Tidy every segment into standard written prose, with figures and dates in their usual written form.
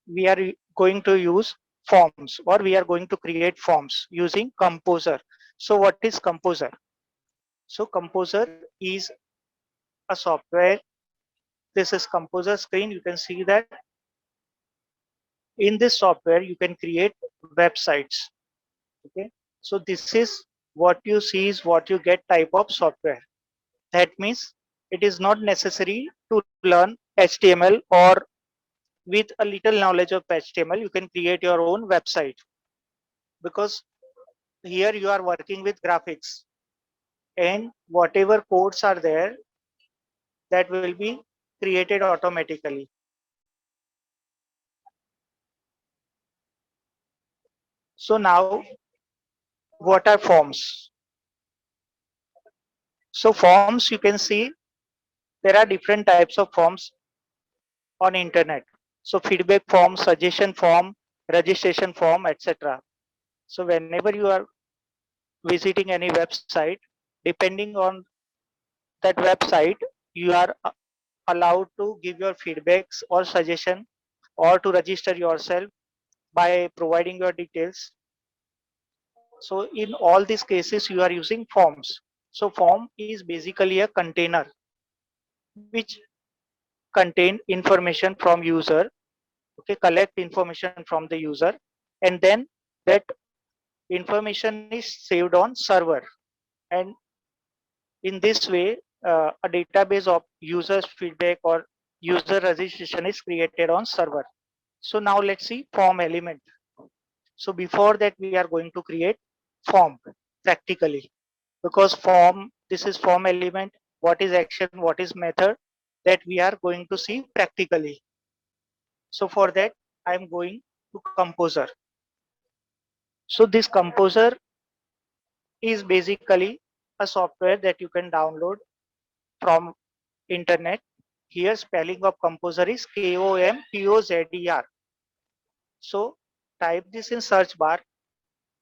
we are going to use forms, or we are going to create forms using Composer. So what is Composer? So Composer is a software. This is Composer screen. You can see that in this software you can create websites. Okay, so this is what you see is what you get type of software. That means it is not necessary to learn HTML, or with a little knowledge of HTML you can create your own website, because here you are working with graphics, and whatever codes are there, that will be created automatically. So now, what are forms? So forms, you can see there are different types of forms on internet. So feedback form, suggestion form, registration form, etc. So whenever you are visiting any website, depending on that website, you are allowed to give your feedbacks or suggestion, or to register yourself by providing your details. So in all these cases you are using forms. So form is basically a container which contain information from user. Okay, collect information from the user, and then that information is saved on server, and in this way a database of users feedback or user registration is created on server. So now let's see form element. So before that we are going to create form practically, because form, this is form element, what is action, what is method, that we are going to see practically. So for that I am going to Composer. So this Composer is basically a software that you can download from internet. Here spelling of Composer is Compozer. So type this in search bar,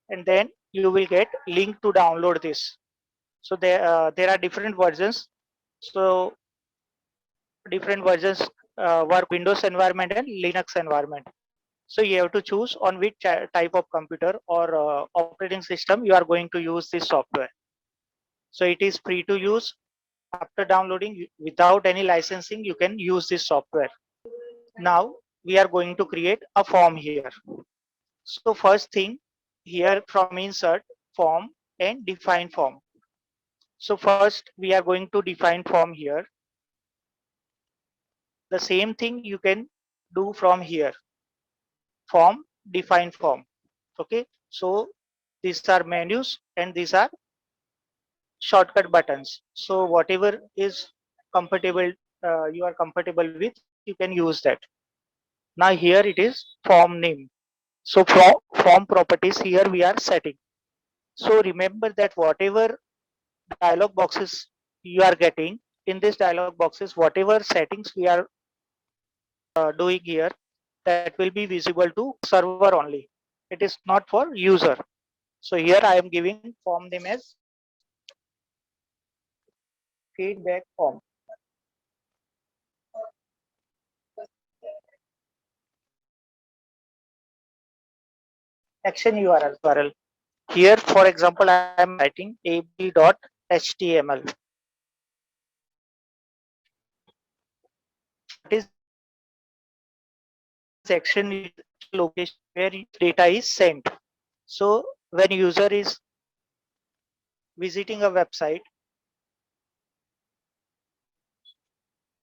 and then you will get link to download this. So there are different versions. So different versions work Windows environment and Linux environment. So you have to choose on which type of computer or operating system you are going to use this software. So it is free to use. After downloading, without any licensing, you can use this software. Now we are going to create a form here. So first thing here, from insert form and define form. So first we are going to define form here. The same thing you can do from here, form, define form. Okay, so these are menus and these are shortcut buttons. So whatever is compatible, you are comfortable with, you can use that. Now here it is form name. So form properties here we are setting. So remember that whatever dialog boxes you are getting, in this dialog boxes, whatever settings we are doing here, that will be visible to server only. It is not for user. So here I am giving form name as feedback form. Action URL. Here, for example, I am writing ab.html. What is action? Location where data is sent. So when user is visiting a website,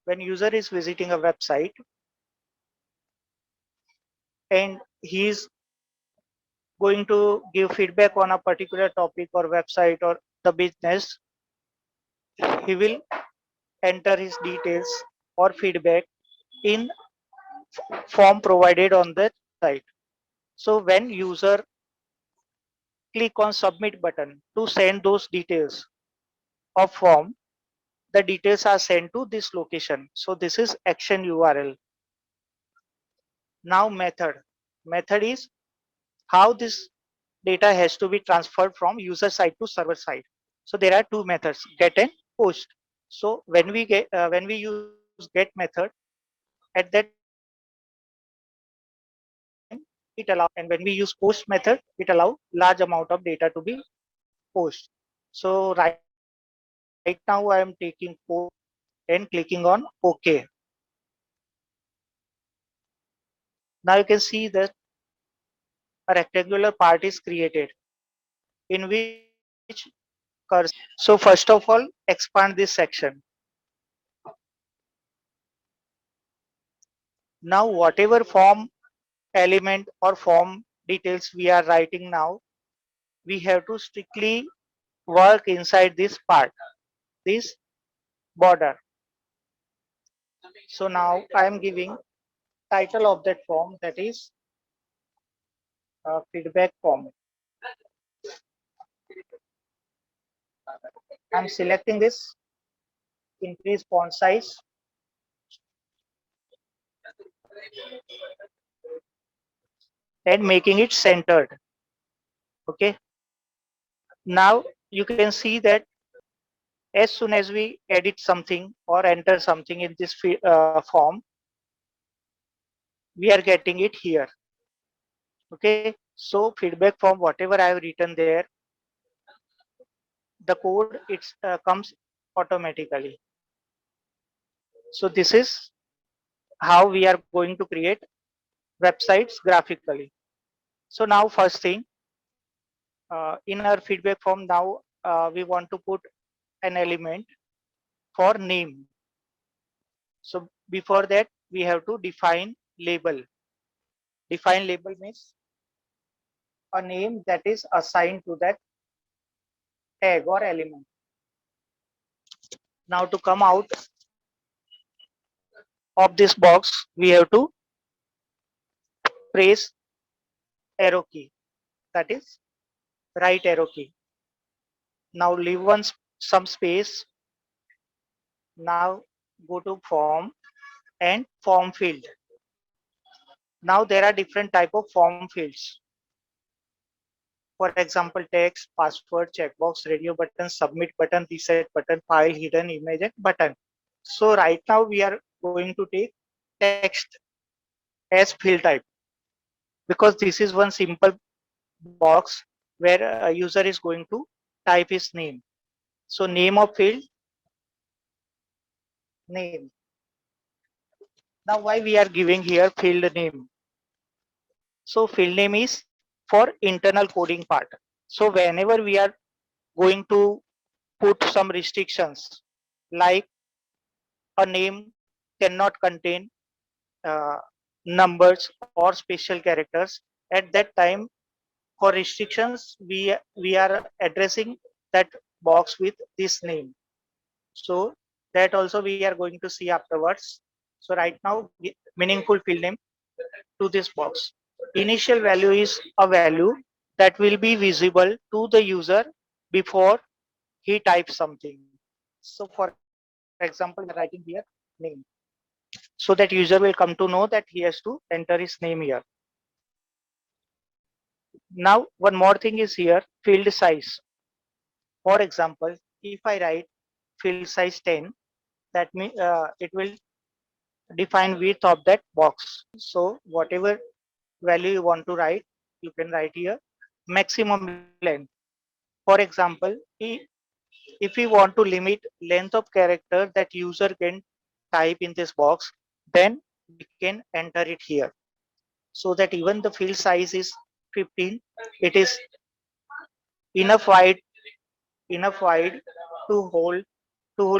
when user is visiting a website and he is going to give feedback on a particular topic or website or the business, he will enter his details or feedback in form provided on the site. So when user click on submit button to send those details of form, the details are sent to this location. So this is action URL. Now method is how this data has to be transferred from user side to server side. So there are two methods, get and post. So when we use get method, at that time it allows, and when we use post method, it allows large amount of data to be post. So right now I am taking post and clicking on OK. Now you can see that a rectangular part is created in which cursor. So first of all, expand this section. Now whatever form element or form details we are writing now, we have to strictly work inside this part, this border. So now I am giving title of that form, that is feedback form. I'm selecting this, increase font size, and making it centered. Okay. Now you can see that as soon as we edit something or enter something in this form, we are getting it here. Okay. So feedback form, whatever I have written there, the code comes automatically. So this is how we are going to create websites graphically. So now first thing, in our feedback form now, we want to put an element for name. So before that, we have to define label. Define label means a name that is assigned to that tag or element. Now to come out of this box, we have to press arrow key, that is right arrow key. Now leave some space. Now go to form and form field. Now there are different type of form fields. For example, text, password, checkbox, radio button, submit button, reset button, file, hidden image, and button. So right now we are going to take text as field type, because this is one simple box where a user is going to type his name. So name of field, name. Now why we are giving here field name? So field name is for internal coding part. So whenever we are going to put some restrictions, like a name cannot contain uh, numbers or special characters, at that time for restrictions we are addressing that box with this name. So that also we are going to see afterwards. So right now meaningful field name to this box. Initial value is a value that will be visible to the user before he types something. So for example, we are writing here name, so that user will come to know that he has to enter his name here. Now one more thing is here, field size. For example, if I write field size 10, that means it will define width of that box. So whatever value you want to write, you can write here. Maximum length. For example, if we want to limit length of character that user can type in this box, then we can enter it here. So that even the field size is 15, it is enough wide, enough wide to hold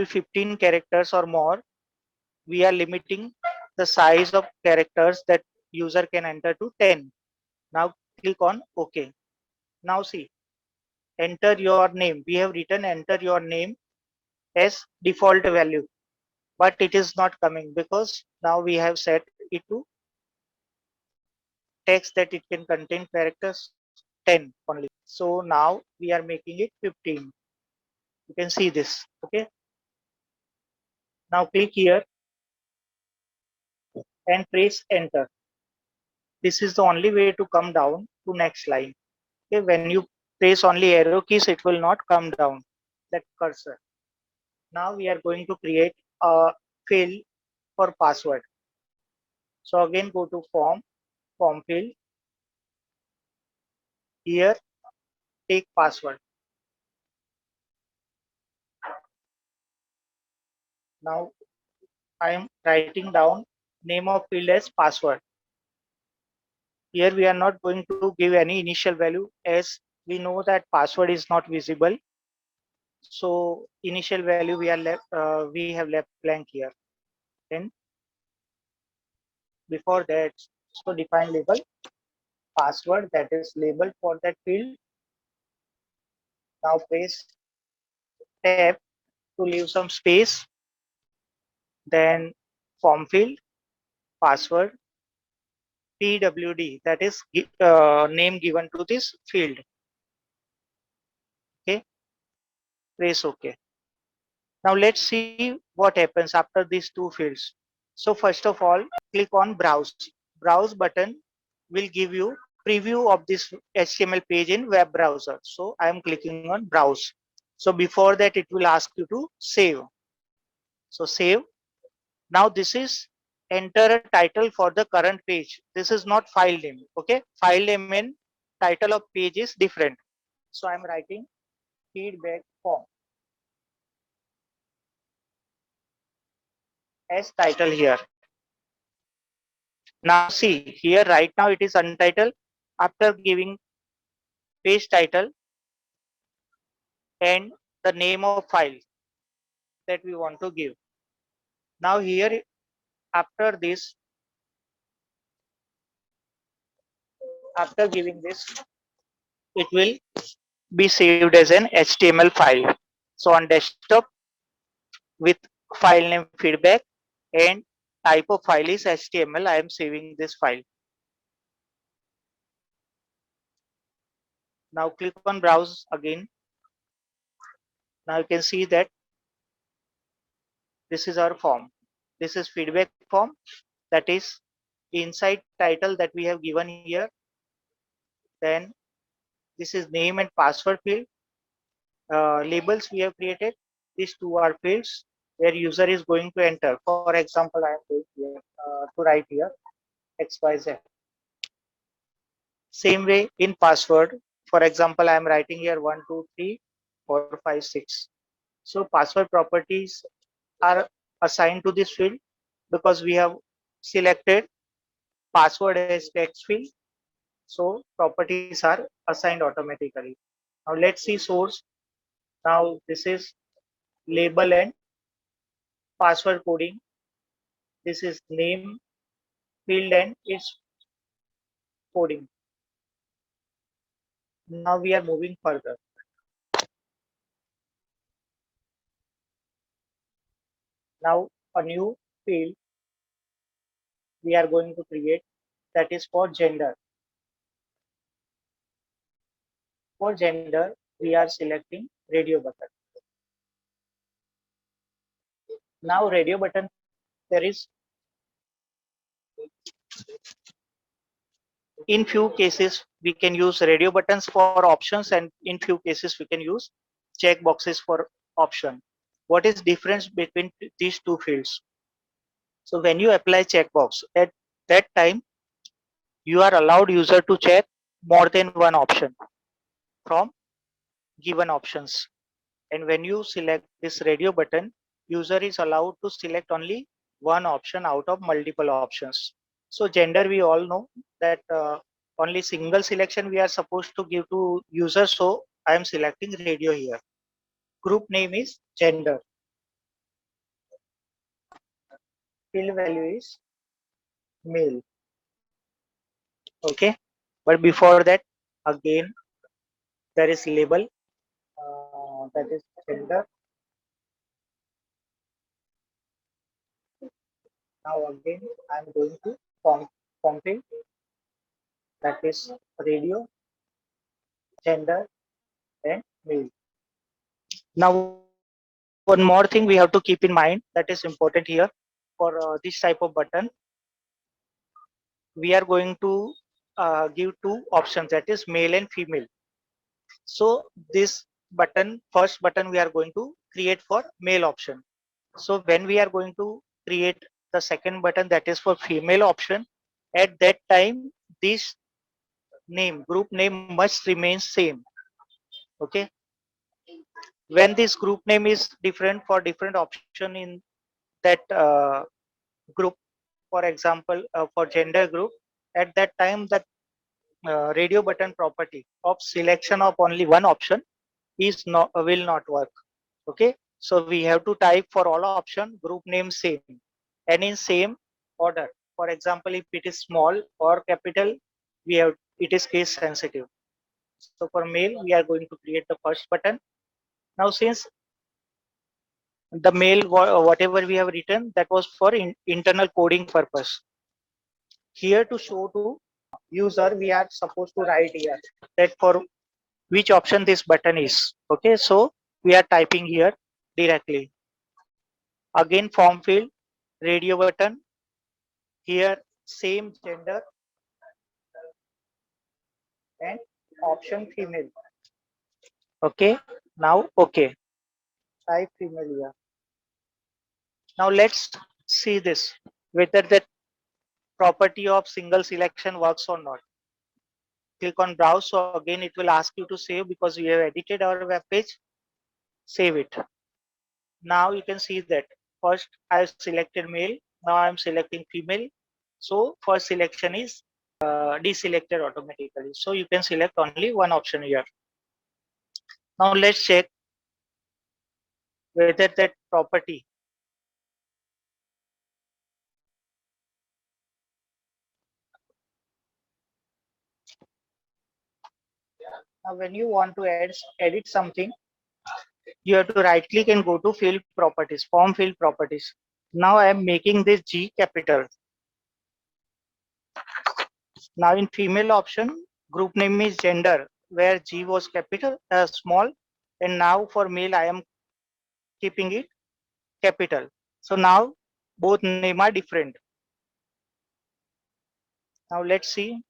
15 characters or more. We are limiting the size of characters that user can enter to 10. Now click on OK. Now see, enter your name. We have written enter your name as default value, but it is not coming because now we have set it to text that it can contain characters 10 only. So now we are making it 15. You can see this. Okay. Now click here and press enter. This is the only way to come down to next line. Okay. When you press only arrow keys, it will not come down that cursor. Now we are going to create a field for password. So again go to form field, here take password. Now I am writing down name of field as password. Here we are not going to give any initial value as we know that password is not visible. So initial value we have left blank here. Then before that, so define label password, that is label for that field. Now press tab to leave some space. Then form field password PWD, that is name given to this field. Okay, press OK. Now let's see what happens after these two fields. So first of all, click on browse. Browse button will give you preview of this HTML page in web browser. So I am clicking on browse. So before that it will ask you to save. So save. Now this is enter a title for the current page. This is not file name. Okay, file name and title of page is different. So I'm writing feedback form as title here. Now see here right now it is untitled. After giving page title and the name of file that we want to give. Now here after this, after giving this, it will be saved as an HTML file. So on desktop with file name feedback and type of file is HTML, I am saving this file. Now click on browse again. Now you can see that this is our form. This is feedback form, that is inside title that we have given here. Then this is name and password field. Labels we have created. These two are fields where user is going to enter. For example, I am going here, to write here XYZ. Same way in password. For example, I am writing here 1, 2, 3, 4, 5, 6. So password properties are assigned to this field because we have selected password as text field. So properties are assigned automatically. Now let's see source. Now this is label and password coding. This is name field and its coding. Now we are moving further. Now a new field we are going to create, that is for gender. For gender, we are selecting radio button. Now radio button, there is in few cases we can use radio buttons for options, and in few cases we can use check boxes for option. What is difference between these two fields? So when you apply checkbox, at that time you are allowed user to check more than one option from given options. And when you select this radio button, user is allowed to select only one option out of multiple options. So gender, we all know that only single selection we are supposed to give to user. So I am selecting radio here. Group name is gender. Field value is male. Okay. But before that, again, there is label, that is gender. Now again, I am going to form field, that is radio, gender, and male. Now, one more thing we have to keep in mind that is important here for this type of button. We are going to give two options, that is male and female. So this button, first button we are going to create for male option. So when we are going to create the second button, that is for female option, at that time this name, group name must remain same. Okay. When this group name is different for different option in that group, for example, for gender group, at that time that radio button property of selection of only one option is not will not work. Okay, so we have to type for all option group name same and in same order. For example, if it is small or capital, we have it is case sensitive. So for mail, we are going to create the first button. Now since the mail whatever we have written, that was for internal coding purpose. Here to show to user, we are supposed to write here that for which option this button is. Okay, so we are typing here directly. Again, form field, radio button, here same gender and option female. Okay, now okay, type female here. Now let's see this whether that property of single selection works or not. Click on browse. So again, it will ask you to save because we have edited our web page. Save it. Now you can see that first I selected male. Now I'm selecting female. So first selection is deselected automatically. So you can select only one option here. Now let's check whether that property now when you want to edit something, you have to right click and go to field properties, form field properties. Now I am making this G capital. Now in female option, group name is gender, where G was capital, small, and now for male I am keeping it capital. So now both name are different. Now let's see.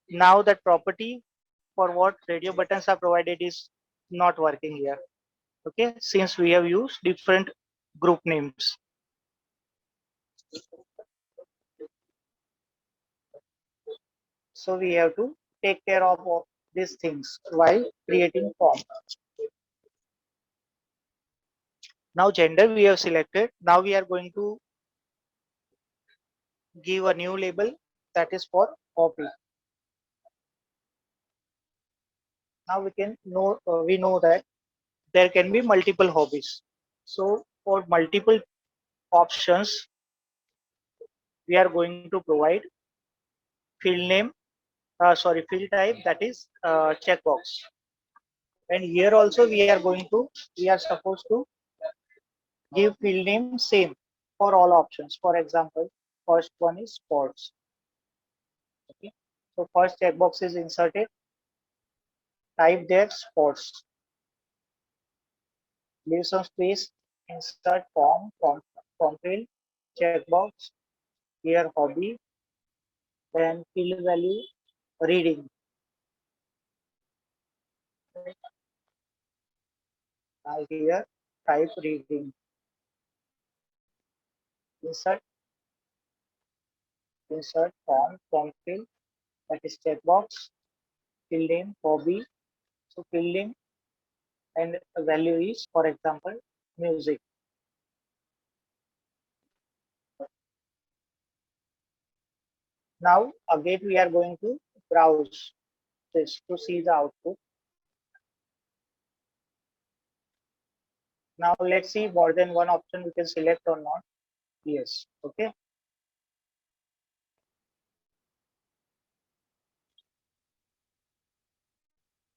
Now that property for what radio buttons are provided is not working here. Okay, since we have used different group names. So we have to take care of all these things while creating form. Now gender we have selected. Now we are going to give a new label that is for hobby. Now we know that there can be multiple hobbies. So for multiple options, we are going to provide field name, field type, that is checkbox. And here also we are supposed to give field name same for all options. For example, first one is sports. Okay, so first checkbox is inserted. Type there sports. Leave some space. Insert form field, checkbox. Here hobby. Then field value reading. Now here type reading. Insert form field, that is checkbox. Field name hobby. So field name and value is, for example, music. Now again we are going to browse this to see the output. Now let's see more than one option we can select or not. Yes. Okay.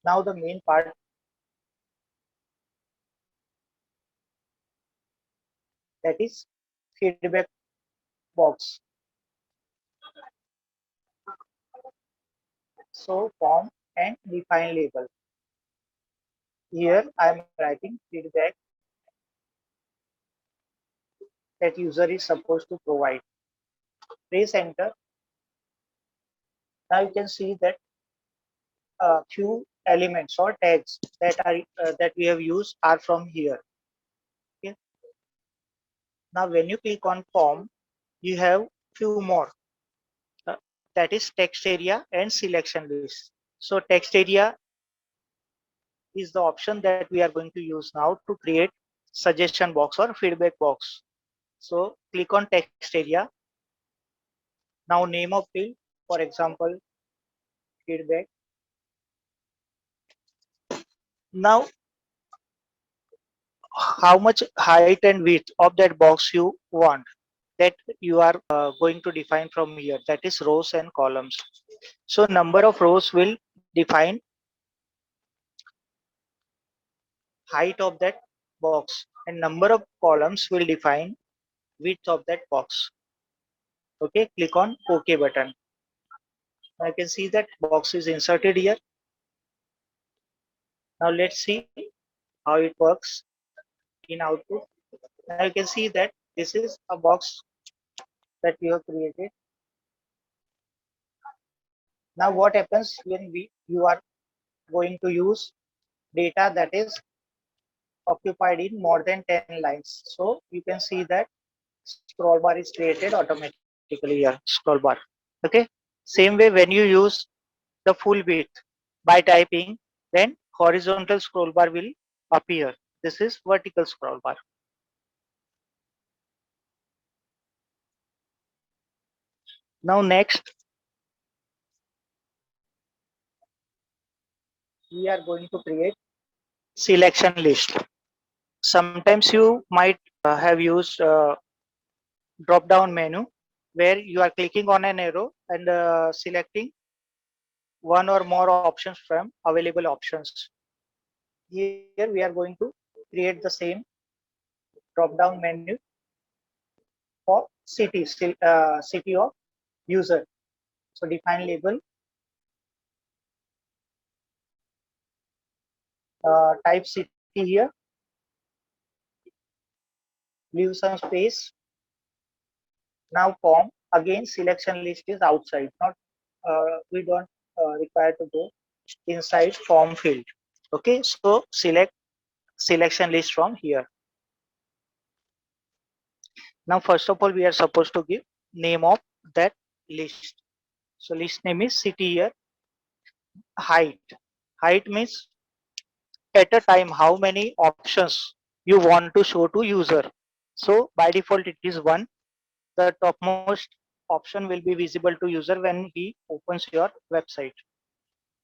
Now the main part, that is feedback box. So form and define label. Here I am writing feedback that user is supposed to provide. Press enter. Now you can see that few elements or tags that we have used are from here. Okay. Now when you click on form, you have few more. that is text area and selection list. So text area is the option that we are going to use now to create suggestion box or feedback box. So click on text area. Now name of field, for example, feedback. Now how much height and width of that box you want, that you are going to define from here, that is rows and columns. So number of rows will define height of that box and number of columns will define width of that box. Okay, click on OK button. I can see that box is inserted here. Now let's see how it works in output. Now you can see that this is a box that we have created. Now what happens when you are going to use data that is occupied in more than 10 lines? So you can see that scroll bar is created automatically here, scroll bar. Okay, same way when you use the full width by typing, then horizontal scroll bar will appear. This is vertical scroll bar. Now next we are going to create selection list. Sometimes you might have used drop down menu where you are clicking on an arrow and selecting one or more options from available options. Here we are going to create the same drop down menu for city of user. So define label, type city here, leave some space. Now form, again selection list is outside, not we don't require to go inside form field. Okay, so select selection list from here. Now first of all we are supposed to give name of that list. So list name is city here. Height means at a time how many options you want to show to user. So by default it is 1. The topmost option will be visible to user when he opens your website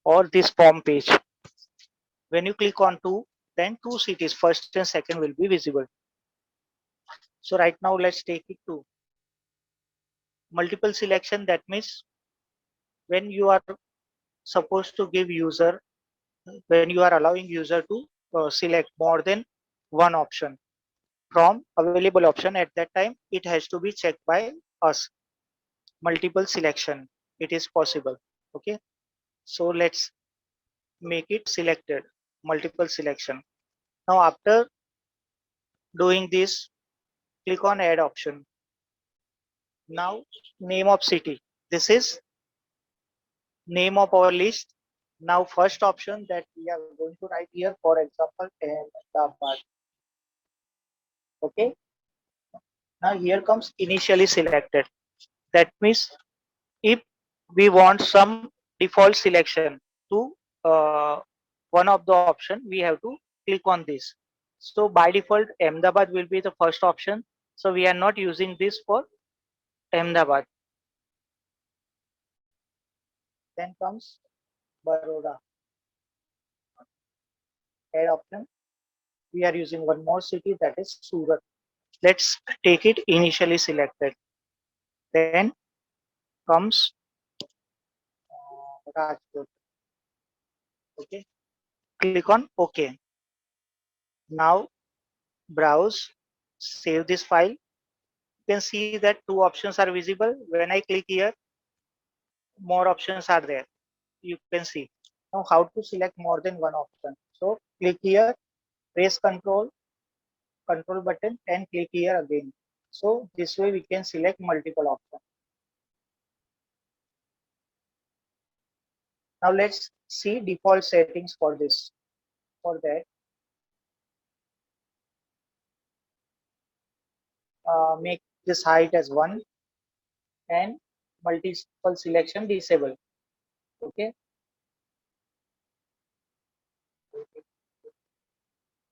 or this form page. When you click on 2, then 2 cities, first and second, will be visible. So right now let's take it to multiple selection. That means when you are supposed to give user, when you are allowing user to select more than one option from available option, at that time it has to be checked by us. Multiple selection, it is possible. Okay, so let's make it selected, multiple selection. Now after doing this, click on add option. Now name of city, this is name of our list. Now first option that we are going to write here, for example, Ahmedabad. Okay, now here comes initially selected. That means if we want some default selection to one of the option, we have to click on this. So by default Ahmedabad will be the first option, so we are not using this for Ahmedabad. Then comes Baroda, add option. We are using one more city, that is Surat. Let's take it initially selected. Then comes Rajkot. Okay, click on OK. Now browse, save this file. You can see that two options are visible. When I click here, more options are there. You can see. Now how to select more than one option. So click here, press control button and click here again. So this way we can select multiple options. Now let's see default settings for this. For that, make this height as 1 and multiple selection disable. Okay.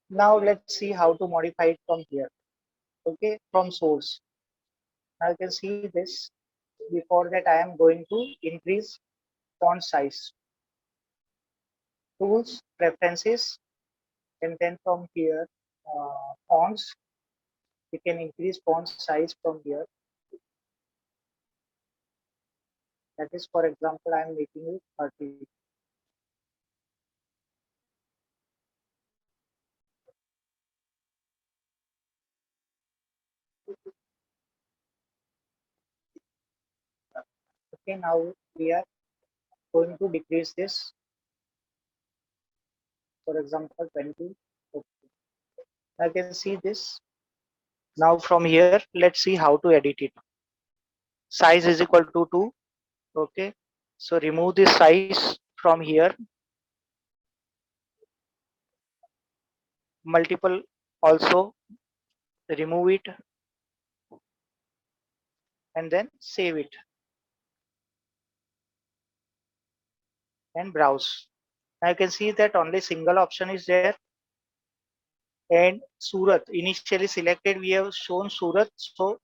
Now let's see how to modify it from here. Okay, from source. Now you can see this. Before that, I am going to increase font size. Tools, preferences, and then from here, fonts. You can increase font size from here. That is, for example, I am making it 30. Okay, now we are going to decrease this, for example, 20. Okay. I can see this. Now from here, let's see how to edit it. Size is equal to 2. Okay. So remove this size from here. Multiple also remove it and then save it and browse. Now you can see that only single option is there, and Surat initially selected, we have shown Surat. So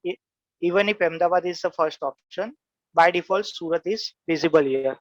even if Ahmedabad is the first option, by default Surat is visible here.